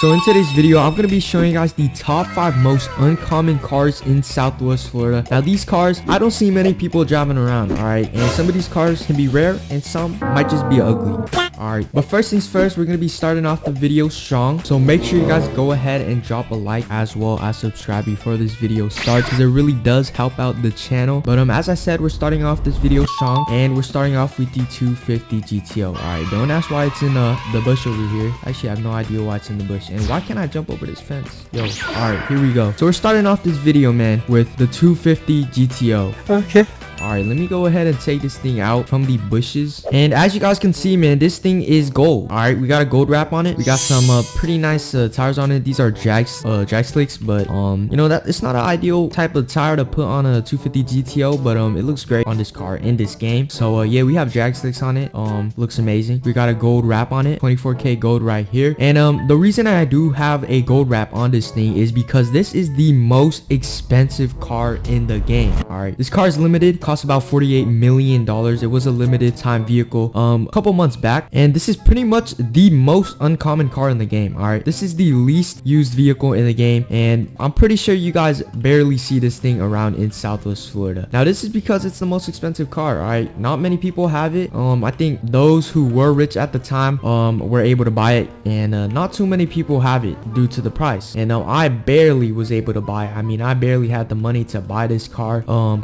So in today's video, I'm going to be showing you guys the top 5 most uncommon cars in Southwest Florida. Now these cars, I don't see many people driving around, alright? And some of these cars can be rare and some might just be ugly. Alright, but first things first, we're going to be starting off the video strong. So make sure you guys go ahead and drop a like as well as subscribe before this video starts, because it really does help out the channel. But as I said, we're starting off this video strong and we're starting off with the 250 GTO. Alright, don't ask why it's in the bush over here. Actually, I have no idea why it's in the bush. And why can't I jump over this fence? Yo, alright, here we go. So we're starting off this video, man, with the 250 GTO. Okay. Alright, let me go ahead and take this thing out from the bushes. And as you guys can see, man, this thing is gold. Alright, we got a gold wrap on it. We got some pretty nice tires on it. These are drag slicks, but you know, that it's not an ideal type of tire to put on a 250 GTO, but it looks great on this car in this game. So yeah, we have drag slicks on it. Looks amazing. We got a gold wrap on it, 24K gold right here. And the reason I do have a gold wrap on this thing is because this is the most expensive car in the game. Alright, this car is limited, costs about $48 million. It was a limited time vehicle a couple months back, and this is pretty much the most uncommon car in the game. All right, this is the least used vehicle in the game, and I'm pretty sure you guys barely see this thing around in Southwest Florida. Now this is because it's the most expensive car. All right, not many people have it. I think those who were rich at the time were able to buy it, and not too many people have it due to the price. And I barely was able to buy it. I mean, I barely had the money to buy this car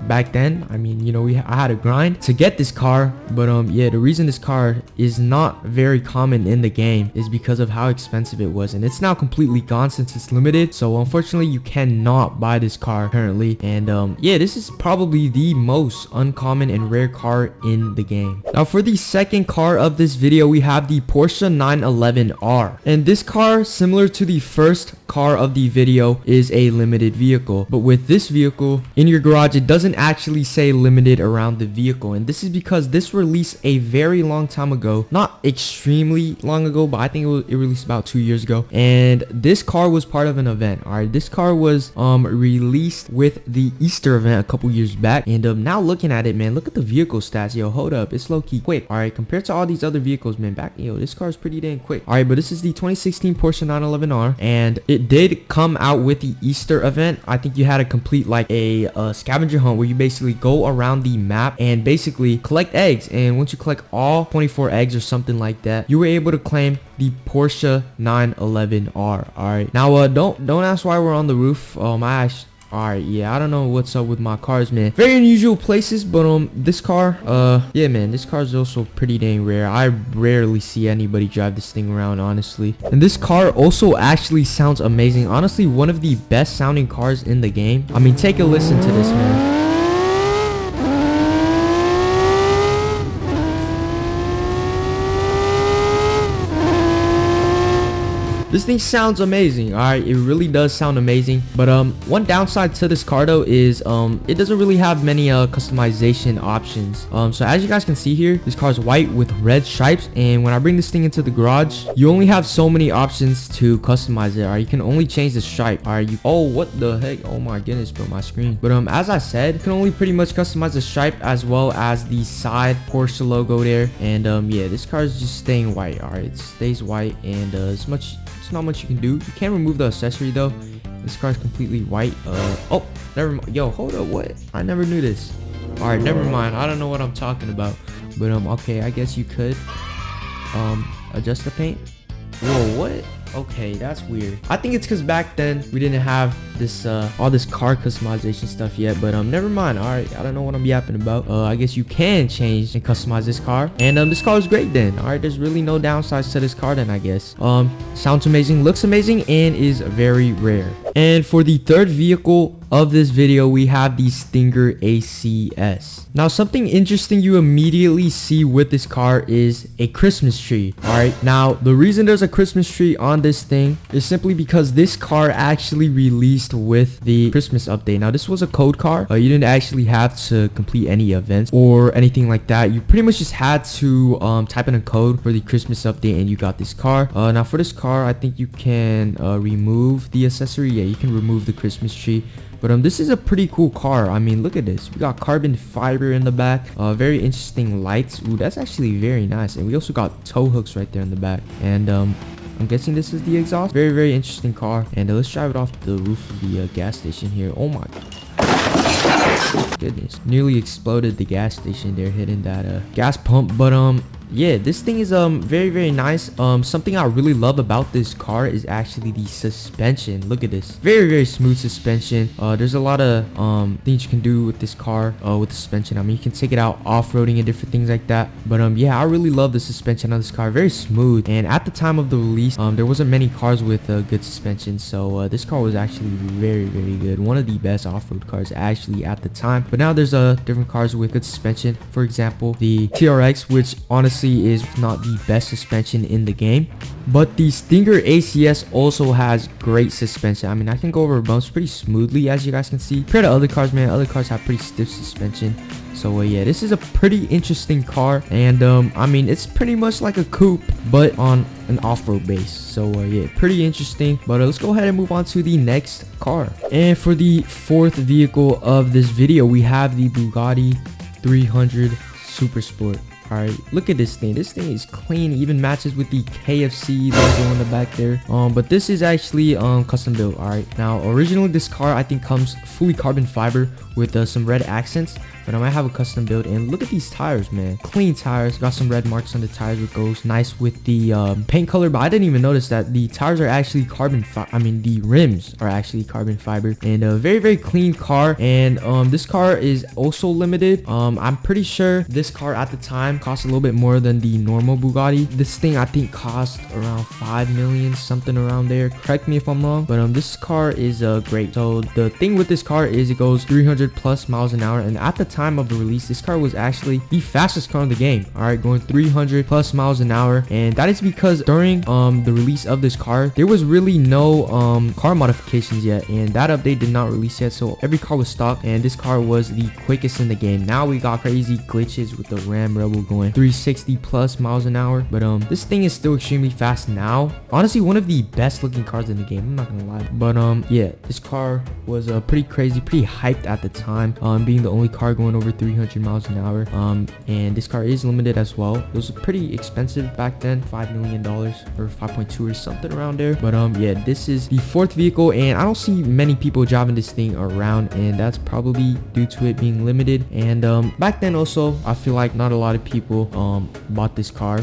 back then. I mean, you know, I had to grind to get this car. But yeah, the reason this car is not very common in the game is because of how expensive it was, and it's now completely gone since it's limited. So unfortunately, you cannot buy this car currently. And yeah, this is probably the most uncommon and rare car in the game. Now for the second car of this video, we have the Porsche 911R, and this car, similar to the first car of the video, is a limited vehicle. But with this vehicle in your garage, it doesn't actually say limited around the vehicle, and this is because this released a very long time ago. Not extremely long ago, but I think it released about 2 years ago, and this car was part of an event. All right, this car was released with the Easter event a couple years back, and now looking at it, man, look at the vehicle stats. Yo, hold up, it's low-key quick. All right, compared to all these other vehicles, man, this car is pretty dang quick. All right, but this is the 2016 Porsche 911R, and it did come out with the Easter event. I think you had to complete like a scavenger hunt where you basically go around the map and basically collect eggs, and once you collect all 24 eggs or something like that, you were able to claim the Porsche 911R. All right, now don't ask why we're on the roof. Alright, yeah, I don't know what's up with my cars, man. Very unusual places, but this car, yeah, man, this car is also pretty dang rare. I rarely see anybody drive this thing around, honestly. And this car also actually sounds amazing. Honestly, one of the best sounding cars in the game. I mean, take a listen to this, man. This thing sounds amazing. All right, it really does sound amazing. But one downside to this car though is it doesn't really have many customization options. So as you guys can see here, this car is white with red stripes, and when I bring this thing into the garage, you only have so many options to customize it. All right, you can only change the stripe. All right, oh, what the heck? Oh my goodness, bro, my screen. But as I said, you can only pretty much customize the stripe as well as the side Porsche logo there. And yeah, this car is just staying white. All right, it stays white, and it's not much you can do. You can't remove the accessory though. This car is completely white. Oh, never mind. Yo, hold up, what? I never knew this. All right, never mind. I don't know what I'm talking about. But okay, I guess you could adjust the paint. Whoa, what? Okay, that's weird. I think it's because back then we didn't have this all this car customization stuff yet, but never mind. All right, I don't know what I'm yapping about. I guess you can change and customize this car, and this car is great then. All right, there's really no downsides to this car then, I guess. Sounds amazing, looks amazing, and is very rare. And for the third vehicle of this video, we have the Stinger ACS. Now something interesting you immediately see with this car is a Christmas tree. All right, now the reason there's a Christmas tree on this thing is simply because this car actually released with the Christmas update. Now this was a code car. You didn't actually have to complete any events or anything like that. You pretty much just had to type in a code for the Christmas update, and you got this car. Now for this car, I think you can remove the accessory. Yeah, you can remove the Christmas tree. But this is a pretty cool car. I mean, look at this. We got carbon fiber in the back. Very interesting lights. Ooh, that's actually very nice. And we also got tow hooks right there in the back. And I'm guessing this is the exhaust. Very interesting car. And let's drive it off the roof of the gas station here. Oh my goodness, nearly exploded the gas station there, hitting that gas pump. But yeah, this thing is very nice. Something I really love about this car is actually the suspension. Look at this, very smooth suspension. There's a lot of things you can do with this car with the suspension. I mean, you can take it out off-roading and different things like that. But yeah, I really love the suspension on this car, very smooth. And at the time of the release, there wasn't many cars with good suspension, so this car was actually very good, one of the best off-road cars actually at the time. But now there's different cars with good suspension. For example, the TRX, which honestly is not the best suspension in the game, but the Stinger ACS also has great suspension. I mean, I can go over bumps pretty smoothly, as you guys can see. Compared to other cars, man, other cars have pretty stiff suspension. So yeah, this is a pretty interesting car, and I mean, it's pretty much like a coupe but on an off-road base. So yeah, pretty interesting. But let's go ahead and move on to the next car. And for the fourth vehicle of this video, we have the Bugatti 300 Super Sport. All right, look at this thing. This thing is clean, even matches with the KFC logo in the back there. But this is actually custom built. All right, now originally this car I think comes fully carbon fiber with some red accents, but I might have a custom build. And look at these tires, man, clean tires. Got some red marks on the tires, which goes nice with the paint color. But I didn't even notice that the tires are actually carbon I mean, the rims are actually carbon fiber. And a very clean car. And this car is also limited. I'm pretty sure this car at the time cost a little bit more than the normal Bugatti. This thing I think cost around 5 million, something around there. Correct me if I'm wrong, but this car is great. So the thing with this car is it goes 300+ miles an hour, and at the time of the release, this car was actually the fastest car in the game. All right, going 300+ miles an hour. And that is because during the release of this car, there was really no car modifications yet, and that update did not release yet, so every car was stock, and this car was the quickest in the game. Now we got crazy glitches with the Ram Rebel going 360+ miles an hour, but this thing is still extremely fast now. Honestly, one of the best looking cars in the game, I'm not gonna lie. But yeah, this car was pretty crazy, pretty hyped at the time, being the only car going over 300 miles an hour. And this car is limited as well. It was pretty expensive back then, $5 million or 5.2 or something around there. But yeah, this is the fourth vehicle, and I don't see many people driving this thing around, and that's probably due to it being limited. And back then also, I feel like not a lot of people bought this car.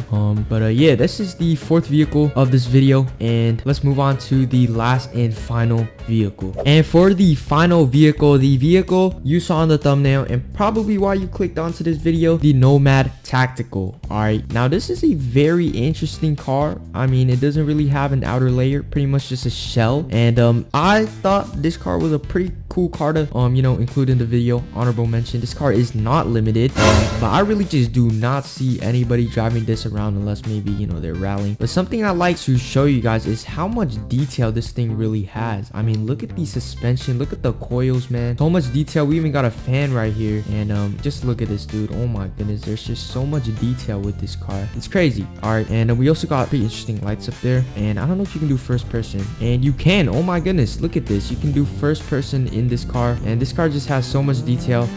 But yeah, this is the fourth vehicle of this video, and let's move on to the last and final vehicle. And for the final vehicle, the vehicle you saw in the thumbnail and probably why you clicked onto this video, the Nomad Tactical. All right, now this is a very interesting car. I mean, it doesn't really have an outer layer, pretty much just a shell. And I thought this car was a pretty cool car to you know, include in the video. Honorable mention, this car is not limited, but I really just do not see anybody driving this around unless maybe, you know, they're rallying. But something I like to show you guys is how much detail this thing really has. I mean, look at the suspension, look at the coils, man, so much detail. We even got a fan right here, and just look at this, dude. Oh my goodness, there's just so much detail with this car, it's crazy. All right, and we also got pretty interesting lights up there, and I don't know if you can do first person, and you can. Oh my goodness, look at this, you can do first person in this car, and this car just has so much detail.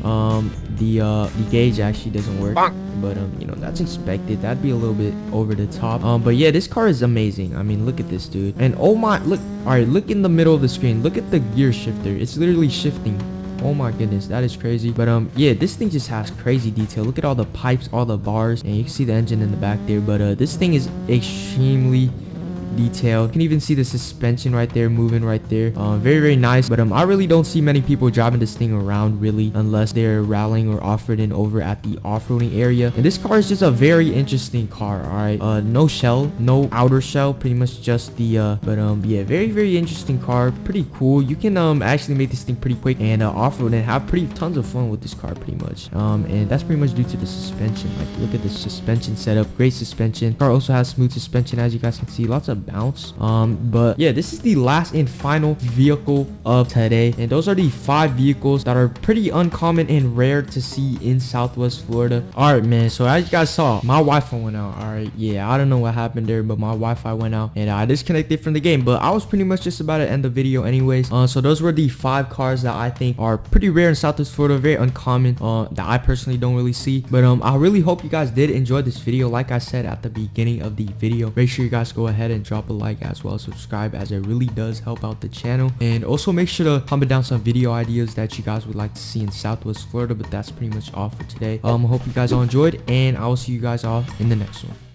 The gauge actually doesn't work, but you know, that's expected. That'd be a little bit over the top. But yeah, this car is amazing. I mean, look at this, dude. And oh my, look. All right, look in the middle of the screen, look at the gear shifter, it's literally shifting. Oh my goodness, that is crazy. But yeah, this thing just has crazy detail. Look at all the pipes, all the bars, and you can see the engine in the back there. But this thing is extremely detailed. You can even see the suspension right there, moving right there. Very nice. But I really don't see many people driving this thing around, really, unless they're rallying or off-roading over at the off-roading area. And this car is just a very interesting car. All right, no shell, no outer shell, pretty much just the but yeah, very interesting car, pretty cool. You can actually make this thing pretty quick and off-road and have tons of fun with this car, pretty much. And that's pretty much due to the suspension. Like, look at the suspension setup, great suspension. Car also has smooth suspension, as you guys can see, lots of bounce. But yeah, this is the last and final vehicle of today, and those are the 5 vehicles that are pretty uncommon and rare to see in Southwest Florida. All right, man, so as you guys saw, my Wi-Fi went out. All right, yeah, I don't know what happened there, but my Wi-Fi went out and I disconnected from the game. But I was pretty much just about to end the video anyways. So those were the 5 cars that I think are pretty rare in Southwest Florida, very uncommon, that I personally don't really see. But I really hope you guys did enjoy this video. Like I said at the beginning of the video, make sure you guys go ahead and drop a like as well as subscribe, as it really does help out the channel. And also make sure to comment down some video ideas that you guys would like to see in Southwest Florida. But that's pretty much all for today. I hope you guys all enjoyed, and I will see you guys all in the next one.